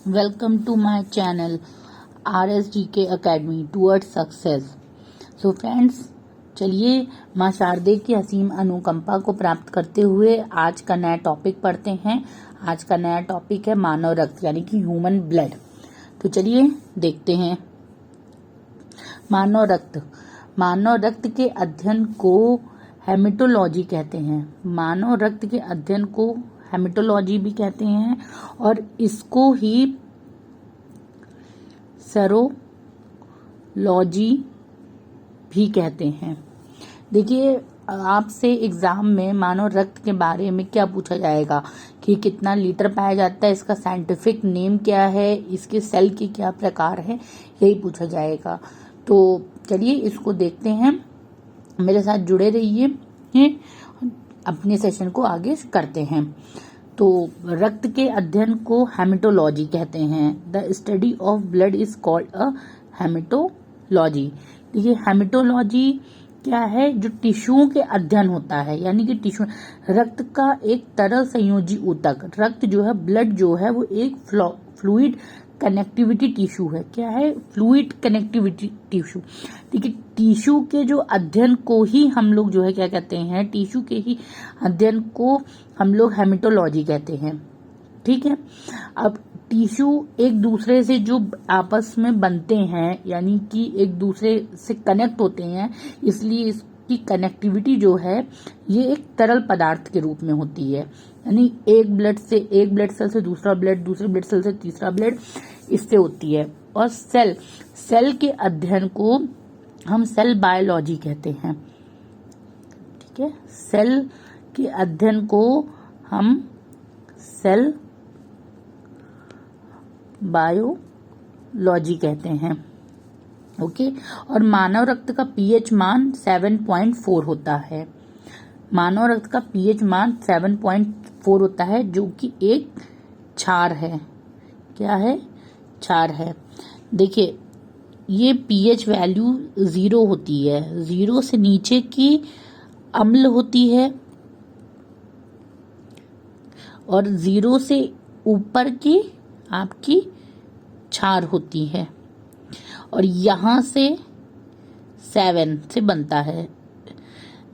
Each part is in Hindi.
Welcome to my channel RSGK Academy Towards Success। So friends, चलिए माँ शारदे की असीम अनुकंपा को प्राप्त करते हुए आज का नया टॉपिक पढ़ते हैं। आज का नया टॉपिक है मानव रक्त यानी कि ह्यूमन ब्लड। तो चलिए देखते हैं। मानव रक्त के अध्ययन को हेमेटोलॉजी कहते हैं। मानव रक्त के अध्ययन को हेमेटोलॉजी भी कहते हैं और इसको ही सेरोलॉजी भी कहते हैं। देखिए, आपसे एग्जाम में मानव रक्त के बारे में क्या पूछा जाएगा कि कितना लीटर पाया जाता है, इसका साइंटिफिक नेम क्या है, इसके सेल के क्या प्रकार है, यही पूछा जाएगा। तो चलिए इसको देखते हैं, मेरे साथ जुड़े रहिए, अपने सेशन को आगे करते हैं। तो रक्त के अध्ययन को हेमेटोलॉजी कहते हैं। The study of blood is called a haematology. देखिए, हेमेटोलॉजी क्या है? जो टिश्यूओं के अध्ययन होता है, यानी कि टिश्यू रक्त का एक तरल संयोजी ऊतक। रक्त जो है, ब्लड जो है, वो एक फ्लूइड कनेक्टिविटी टिश्यू है। क्या है? Fluid connectivity tissue. ठीक है, टिश्यू के जो अध्ययन को ही हम लोग जो है क्या कहते हैं, टिश्यू के ही अध्ययन को हम लोग हेमेटोलॉजी कहते हैं। ठीक है, अब टिश्यू एक दूसरे से जो आपस में बनते हैं, यानी कि एक दूसरे से कनेक्ट होते हैं, इसलिए इसकी कनेक्टिविटी जो है ये एक तरल पदार्थ के रूप में होती है। यानी एक ब्लड सेल से दूसरा ब्लड, दूसरे ब्लड सेल से तीसरा ब्लड, इससे होती है। और सेल के अध्ययन को हम सेल बायोलॉजी कहते हैं। ठीक है, सेल के अध्ययन को हम सेल बायोलॉजी कहते हैं। ओके, और मानव रक्त का पीएच मान 7.4 होता है। मानव रक्त का पीएच मान 7.4 होता है, जो कि एक क्षार है। क्या है? क्षार है। देखिए, ये पीएच वैल्यू 0 होती है। 0 से नीचे की अम्ल होती है और 0 से ऊपर की आपकी क्षार होती है। और यहां से 7 से बनता है।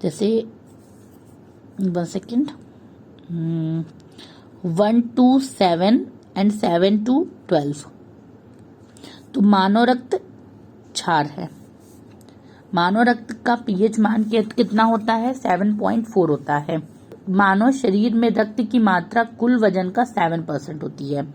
जैसे 1 सेकेंड, 1 to 7 and 7 to 12। तो मानव रक्त क्षार है। मानव रक्त का पीएच मान कितना होता है? 7.4 होता है। मानव शरीर में रक्त की मात्रा कुल वजन का 7% होती है।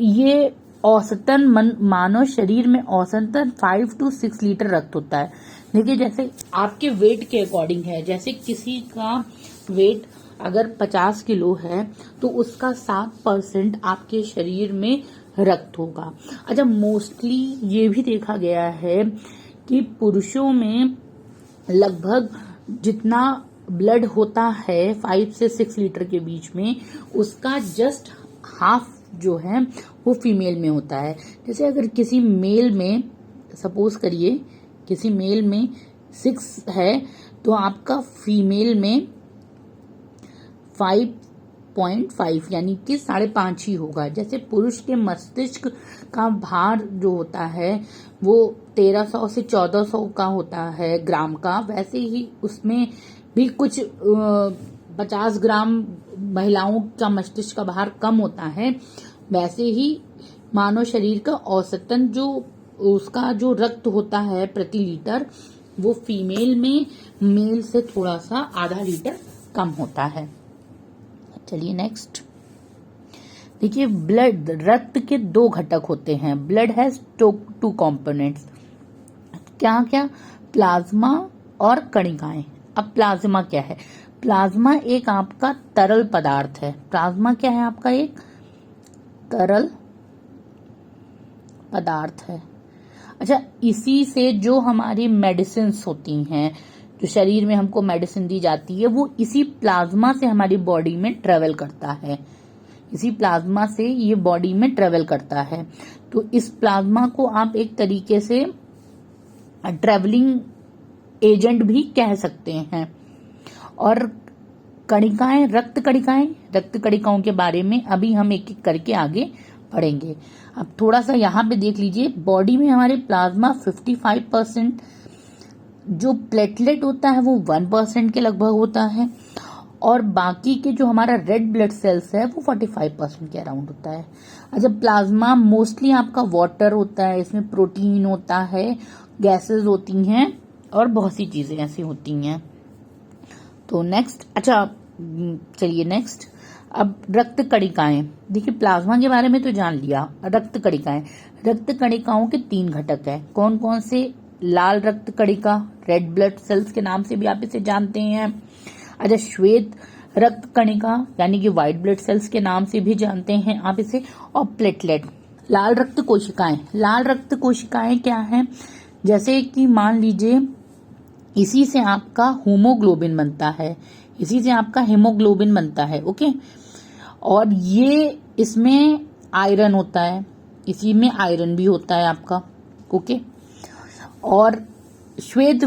ये औसतन मानव शरीर में औसतन 5 to 6 लीटर रक्त होता है। देखिए, जैसे आपके वेट के अकॉर्डिंग है। जैसे किसी का वेट अगर 50 किलो है तो उसका 7% आपके शरीर में रक्त होगा। अच्छा, मोस्टली ये भी देखा गया है कि पुरुषों में लगभग जितना ब्लड होता है 5 से 6 लीटर के बीच में, उसका जस्ट हाफ जो है वो फीमेल में होता है। जैसे अगर किसी मेल में, सपोज करिए किसी मेल में 6 है, तो आपका फीमेल में 5.5 यानी कि 5.5 ही होगा। जैसे पुरुष के मस्तिष्क का भार जो होता है वो 1300 से 1400 का होता है ग्राम का, वैसे ही उसमें भी कुछ 50 ग्राम महिलाओं का मस्तिष्क का भार कम होता है। वैसे ही मानव शरीर का औसतन जो उसका जो रक्त होता है प्रति लीटर, वो फीमेल में मेल से थोड़ा सा आधा लीटर कम होता है। चलिए नेक्स्ट देखिए, ब्लड, रक्त के 2 घटक होते हैं। Blood has 2 components. क्या क्या? प्लाज्मा और कणिकाएं। अब प्लाज्मा क्या है? प्लाज्मा एक आपका तरल पदार्थ है। प्लाज्मा क्या है? आपका एक तरल पदार्थ है। अच्छा, इसी से जो हमारी मेडिसिन्स होती हैं, जो शरीर में हमको मेडिसिन दी जाती है, वो इसी प्लाज्मा से हमारी बॉडी में ट्रेवल करता है। इसी प्लाज्मा से ये बॉडी में ट्रेवल करता है। तो इस प्लाज्मा को आप एक तरीके से ट्रेवलिंग एजेंट भी कह सकते हैं। और कणिकाएं, रक्त कणिकाओं के बारे में अभी हम एक एक करके आगे पढ़ेंगे। अब थोड़ा सा यहाँ पे देख लीजिए, बॉडी में हमारे प्लाज्मा 55%, जो प्लेटलेट होता है वो 1% के लगभग होता है, और बाकी के जो हमारा रेड ब्लड सेल्स है वो 45% के अराउंड होता है। अच्छा, प्लाज्मा मोस्टली आपका वाटर होता है, इसमें प्रोटीन होता है, गैसेस होती हैं और बहुत सी चीजें ऐसी होती हैं। तो नेक्स्ट, अच्छा चलिए नेक्स्ट, अब रक्त कणिकाएं। देखिए प्लाज्मा के बारे में तो जान लिया, रक्त कणिकाएं। रक्त कणिकाओं के 3 घटक है, कौन कौन से? लाल रक्त कणिका, रेड ब्लड सेल्स के नाम से भी आप इसे जानते हैं। अच्छा, श्वेत रक्त कणिका यानी कि व्हाइट ब्लड सेल्स के नाम से भी जानते हैं आप इसे, और प्लेटलेट। लाल रक्त कोशिकाएं, लाल रक्त कोशिकाएं क्या है? जैसे कि मान लीजिए इसी से आपका हीमोग्लोबिन बनता है, इसी से आपका हीमोग्लोबिन बनता है, ओके। और ये इसमें आयरन होता है, इसी में आयरन भी होता है आपका, ओके। और श्वेत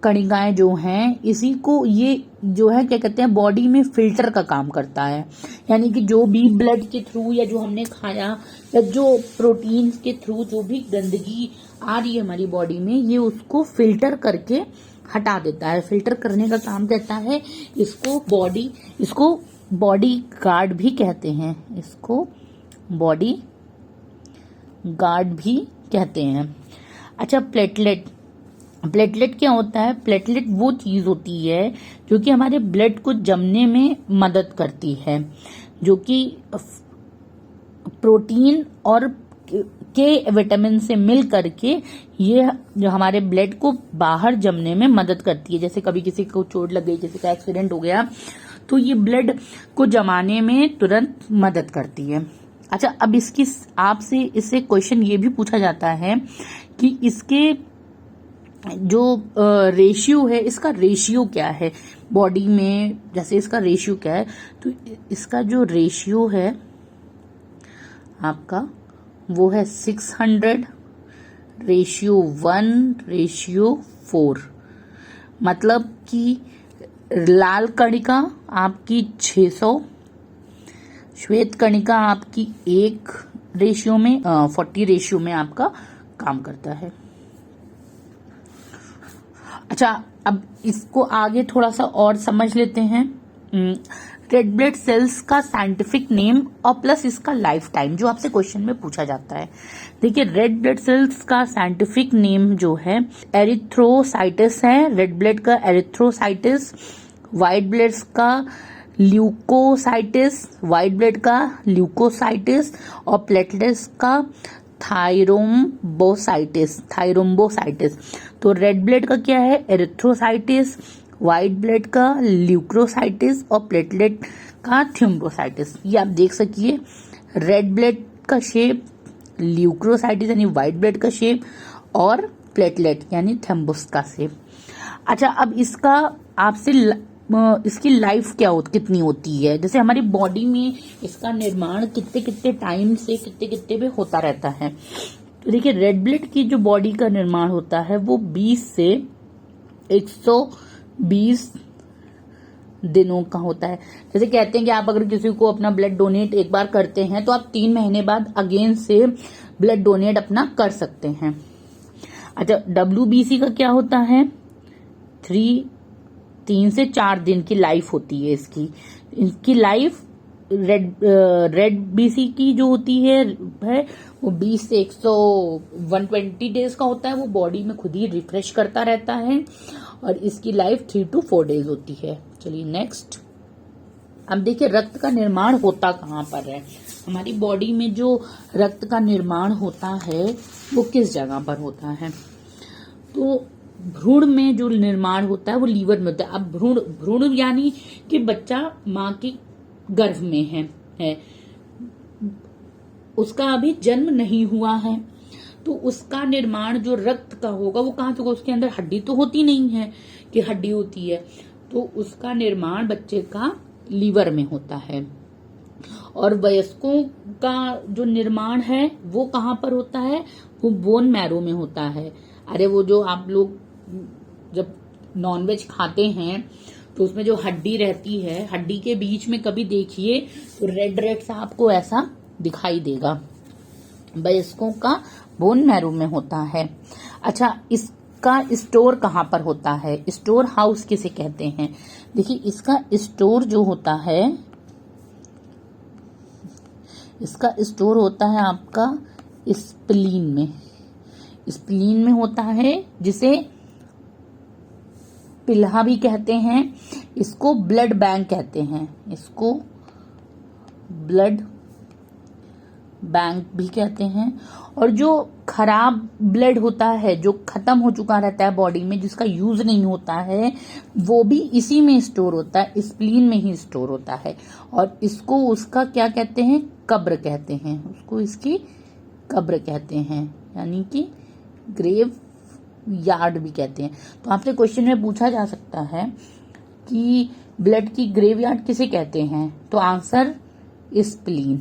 कणिकाएं जो हैं, इसी को ये जो है क्या कहते हैं, बॉडी में फिल्टर का काम करता है। यानी कि जो भी ब्लड के थ्रू या जो हमने खाया या जो प्रोटीन के थ्रू जो भी गंदगी आ रही है हमारी बॉडी में, ये उसको फिल्टर करके हटा देता है। फिल्टर करने का काम करता है। इसको बॉडी गार्ड भी कहते हैं, इसको बॉडी गार्ड भी कहते हैं। अच्छा, प्लेटलेट, प्लेटलेट क्या होता है? प्लेटलेट वो चीज होती है जो कि हमारे ब्लड को जमने में मदद करती है, जो कि प्रोटीन और के विटामिन से मिल करके ये जो हमारे ब्लड को बाहर जमने में मदद करती है। जैसे कभी किसी को चोट लग गई, किसी का एक्सीडेंट हो गया, तो ये ब्लड को जमाने में तुरंत मदद करती है। अच्छा, अब इसकी आपसे इससे क्वेश्चन ये भी पूछा जाता है कि इसके जो रेशियो है, इसका रेशियो क्या है बॉडी में, जैसे इसका रेशियो क्या है, तो इसका जो रेशियो है आपका वो है 600:1:4। मतलब कि लाल कणिका आपकी 600, श्वेत कणिका आपकी 40 रेशियो में आपका काम करता है। अच्छा, अब इसको आगे थोड़ा सा और समझ लेते हैं। रेड ब्लड सेल्स का साइंटिफिक नेम और प्लस इसका लाइफ टाइम, जो आपसे क्वेश्चन में पूछा जाता है। देखिए, रेड ब्लड सेल्स का साइंटिफिक नेम जो है एरिथ्रोसाइटिस है, रेड ब्लड का एरिथ्रोसाइटिस, व्हाइट ब्लड का ल्यूकोसाइटिस, व्हाइट ब्लड का ल्यूकोसाइटिस, और प्लेटलेट्स का थायरोम्बोसाइटिस। तो रेड ब्लड का क्या है? एरिथ्रोसाइटिस, व्हाइट ब्लड का ल्यूकोसाइटिस और प्लेटलेट का थ्रोम्बोसाइटिस। ये आप देख सकिए, रेड ब्लड का शेप, ल्यूकोसाइटिस यानी व्हाइट ब्लड का शेप, और प्लेटलेट यानी थ्रोम्बोस का शेप। अच्छा, अब इसका आपसे इसकी लाइफ कितनी होती है? जैसे हमारी बॉडी में इसका निर्माण कितने टाइम से कितने पे होता रहता है। तो देखिए, रेड ब्लड की जो बॉडी का निर्माण होता है वो 20 से 120 दिनों का होता है। जैसे कहते हैं कि आप अगर किसी को अपना ब्लड डोनेट एक बार करते हैं तो आप 3 महीने बाद अगेन से ब्लड डोनेट अपना कर सकते हैं। अच्छा, WBC का क्या होता है? 3 से 4 दिन की लाइफ होती है इसकी लाइफ। रेड बीसी की जो होती है वो 20 से 120 डेज का होता है। वो बॉडी में खुद ही रिफ्रेश करता रहता है और इसकी लाइफ 3 to 4 डेज होती है। चलिए नेक्स्ट, अब देखिए रक्त का निर्माण होता कहाँ पर है। हमारी बॉडी में जो रक्त का निर्माण होता है वो किस जगह पर होता है? तो भ्रूण में जो निर्माण होता है वो लीवर में होता है। अब भ्रूण यानी कि बच्चा माँ के गर्भ में है, उसका अभी जन्म नहीं हुआ है, तो उसका निर्माण जो रक्त का होगा वो कहाँ से होगा? उसके अंदर हड्डी तो होती नहीं है कि हड्डी होती है, तो उसका निर्माण बच्चे का लीवर में होता है। और वयस्कों का जो निर्माण है वो कहाँ पर होता है? वो बोन मैरो में होता है। अरे वो जो आप लोग जब नॉनवेज खाते हैं तो उसमें जो हड्डी रहती है, हड्डी के बीच में कभी देखिए तो रेड रेड सा आपको ऐसा दिखाई देगा। वयस्कों का बोन मैरो में होता है। अच्छा, इसका स्टोर कहाँ पर होता है? स्टोर हाउस किसे कहते हैं? देखिए, इसका स्टोर जो होता है, इसका स्टोर होता है आपका स्प्लीन में। स्प्लीन में होता है, जिसे पिल्हा भी कहते हैं, इसको ब्लड बैंक कहते हैं, इसको ब्लड बैंक भी कहते हैं। और जो खराब ब्लड होता है, जो खत्म हो चुका रहता है बॉडी में, जिसका यूज नहीं होता है, वो भी इसी में स्टोर होता है, स्प्लीन में ही स्टोर होता है। और इसको उसका क्या कहते हैं? कब्र कहते हैं, उसको इसकी कब्र कहते हैं, यानी कि ग्रेव यार्ड भी कहते हैं। तो आपसे क्वेश्चन में पूछा जा सकता है कि ब्लड की ग्रेव यार्ड किसे कहते हैं? तो आंसर स्प्लीन।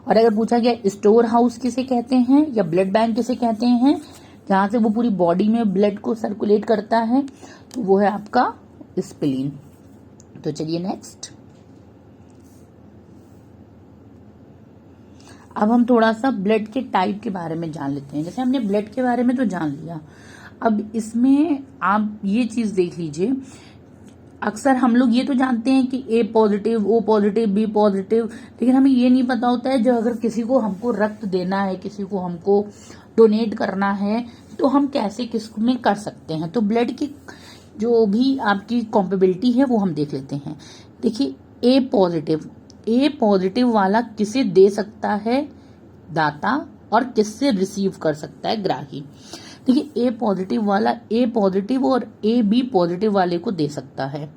और अगर पूछा गया स्टोर हाउस किसे कहते हैं या ब्लड बैंक किसे कहते हैं, जहां से वो पूरी बॉडी में ब्लड को सर्कुलेट करता है, तो वो है आपका स्प्लीन। तो चलिए नेक्स्ट, अब हम थोड़ा सा ब्लड के टाइप के बारे में जान लेते हैं। जैसे हमने ब्लड के बारे में तो जान लिया, अब इसमें आप ये चीज देख लीजिए, अक्सर हम लोग ये तो जानते हैं कि A positive, O positive, B positive, लेकिन हमें ये नहीं पता होता है, जो अगर किसी को हमको रक्त देना है, किसी को हमको डोनेट करना है, तो हम कैसे किसमें कर सकते हैं। तो ब्लड की जो भी आपकी कॉम्पेबिलिटी है वो हम देख लेते हैं। देखिए, ए पॉजिटिव वाला किसे दे सकता है? दाता। और किससे रिसीव कर सकता है? ग्राही। देखिए, ए पॉजिटिव वाला ए पॉजिटिव और ए बी पॉजिटिव वाले को दे सकता है।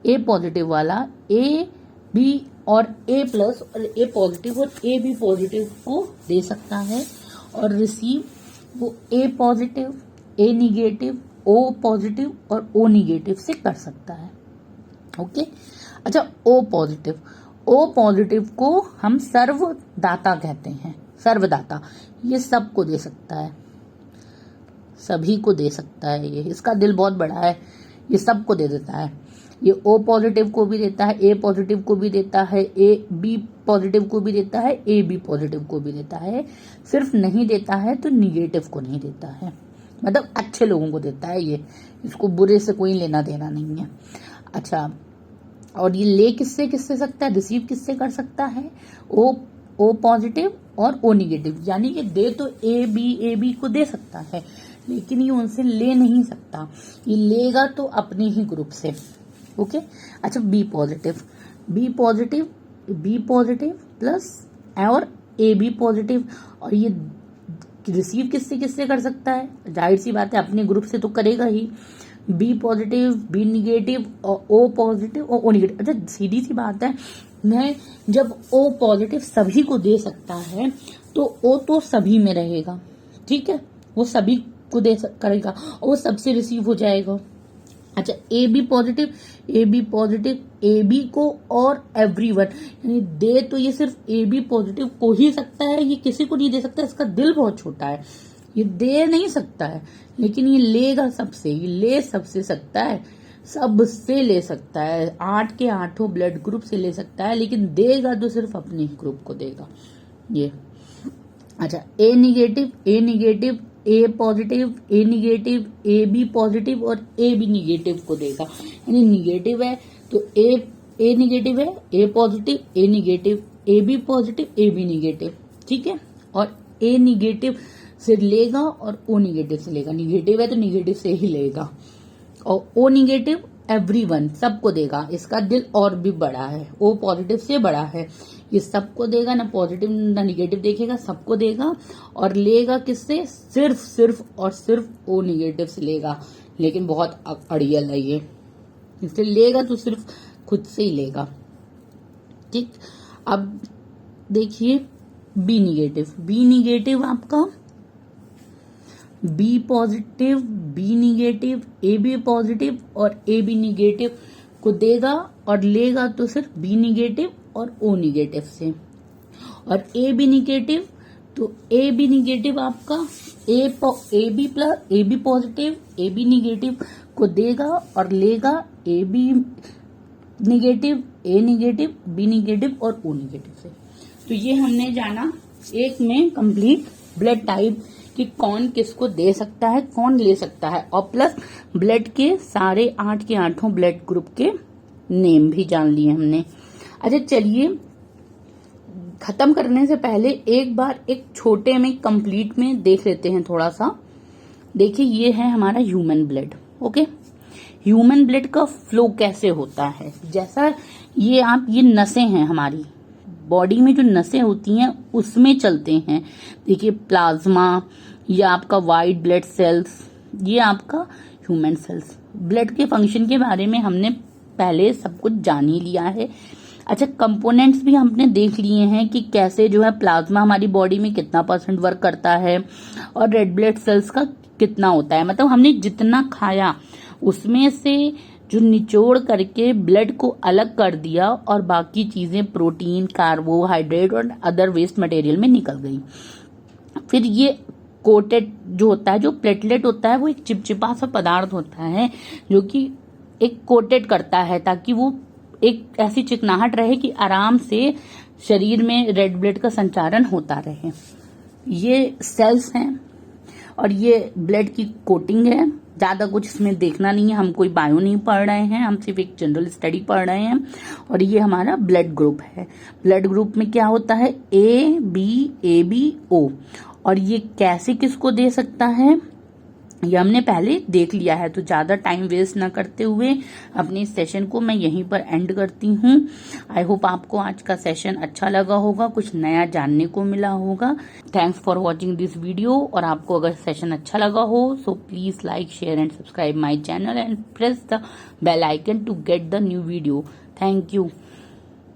ए पॉजिटिव वाला ए बी और ए प्लस और ए पॉजिटिव और ए बी पॉजिटिव को दे सकता है। और रिसीव वो ए positive, A negative, O positive और ओ निगेटिव से कर सकता है। ओके। अच्छा, ओ पॉजिटिव को हम सर्वदाता कहते हैं, सर्वदाता। ये सबको दे सकता है, सभी को दे सकता है, ये इसका दिल बहुत बड़ा है, ये सबको दे देता है। ये ओ पॉजिटिव को भी देता है, ए पॉजिटिव को भी देता है, ए बी पॉजिटिव को भी देता है, ए बी पॉजिटिव को भी देता है। सिर्फ नहीं देता है तो निगेटिव को नहीं देता है, मतलब अच्छे लोगों को देता है ये, इसको बुरे से कोई लेना देना नहीं है। अच्छा, और ये ले किससे किससे सकता है? रिसीव किससे कर सकता है? ओ पॉजिटिव और ओ निगेटिव, यानी कि दे तो ए बी को दे सकता है, लेकिन ये उनसे ले नहीं सकता, ये लेगा तो अपने ही ग्रुप से। ओके। अच्छा, बी पॉजिटिव प्लस और ए बी पॉजिटिव, और ये रिसीव किससे किससे कर सकता है? जाहिर सी बात है, अपने ग्रुप से तो करेगा ही। बी पॉजिटिव, बी निगेटिव और ओ पॉजिटिव और ओ निगेटिव। अच्छा, सीधी सी बात है, मैं जब ओ पॉजिटिव सभी को दे सकता है तो ओ तो सभी में रहेगा, ठीक है, वो सभी को करेगा और वो सबसे रिसीव हो जाएगा। अच्छा, A B positive A B को और एवरीवन, यानी दे तो ये सिर्फ ए बी पॉजिटिव को ही सकता है, ये किसी को नहीं दे सकता, इसका दिल बहुत छोटा है, ये दे नहीं सकता है, लेकिन ये लेगा सबसे, ये ले सबसे सकता है, सबसे ले सकता है, 8 के 8 ब्लड ग्रुप से ले सकता है, लेकिन देगा तो सिर्फ अपने ही ग्रुप को देगा ये। अच्छा, A negative, A positive, A negative, A B positive और ए बी निगेटिव को देगा, यानी निगेटिव है तो ए निगेटिव है, A positive, A negative, A B positive, A B negative, ठीक है। और ए निगेटिव से लेगा और ओ निगेटिव से लेगा, निगेटिव है तो निगेटिव से ही लेगा। और ओ निगेटिव एवरीवन, सबको देगा, इसका दिल और भी बड़ा है, ओ पॉजिटिव से बड़ा है, ये सबको देगा, ना पॉजिटिव ना निगेटिव देखेगा, सबको देगा। और लेगा किससे? सिर्फ और सिर्फ ओ निगेटिव से लेगा, लेकिन बहुत अड़ियल है ये, इसलिए लेगा तो सिर्फ खुद से ही लेगा, ठीक। अब देखिए, बी निगेटिव आपका B positive, B negative, A B positive और ए बी निगेटिव को देगा और लेगा तो सिर्फ बी निगेटिव और ओ निगेटिव से। और ए बी निगेटिव, तो ए बी निगेटिव आपका A B plus A B positive, A B negative को देगा और लेगा A B negative, A negative, B negative और ओ निगेटिव से। तो ये हमने जाना एक में कंप्लीट ब्लड टाइप कि कौन किसको दे सकता है, कौन ले सकता है, और प्लस ब्लड के सारे 8 के 8 ब्लड ग्रुप के नेम भी जान लिए हमने। अच्छा चलिए, खत्म करने से पहले एक बार एक छोटे में कंप्लीट में देख लेते हैं थोड़ा सा। देखिए ये है हमारा human blood. Okay, human blood का फ्लो कैसे होता है, जैसा ये नसें हैं हमारी बॉडी में, जो नसें होती हैं उसमें चलते हैं। देखिए प्लाज्मा, ये आपका वाइट ब्लड सेल्स, ये आपका ह्यूमन सेल्स। ब्लड के फंक्शन के बारे में हमने पहले सब कुछ जान ही लिया है। अच्छा, कंपोनेंट्स भी हमने देख लिए हैं कि कैसे जो है प्लाज्मा हमारी बॉडी में कितना % वर्क करता है और रेड ब्लड सेल्स का कितना होता है। मतलब हमने जितना खाया उसमें से जो निचोड़ करके ब्लड को अलग कर दिया और बाकी चीजें प्रोटीन, कार्बोहाइड्रेट और अदर वेस्ट मटेरियल में निकल गई। फिर ये कोटेड जो होता है, जो प्लेटलेट होता है, वो एक चिपचिपा सा पदार्थ होता है जो कि एक कोटेड करता है ताकि वो एक ऐसी चिकनाहट रहे कि आराम से शरीर में रेड ब्लड का संचारण होता रहे। ये सेल्स हैं और ये ब्लड की कोटिंग है। ज्यादा कुछ इसमें देखना नहीं है, हम कोई बायो नहीं पढ़ रहे हैं, हम सिर्फ एक जनरल स्टडी पढ़ रहे हैं। और ये हमारा ब्लड ग्रुप है। ब्लड ग्रुप में क्या होता है, ए बी ओ। और ये कैसे किसको दे सकता है ये हमने पहले देख लिया है। तो ज्यादा टाइम वेस्ट ना करते हुए अपने इस सेशन को मैं यहीं पर एंड करती हूँ। आई होप आपको आज का सेशन अच्छा लगा होगा, कुछ नया जानने को मिला होगा। Thanks for watching this video. और आपको अगर सेशन अच्छा लगा हो so please like, share and subscribe my channel and press the bell icon to get the new video. Thank you.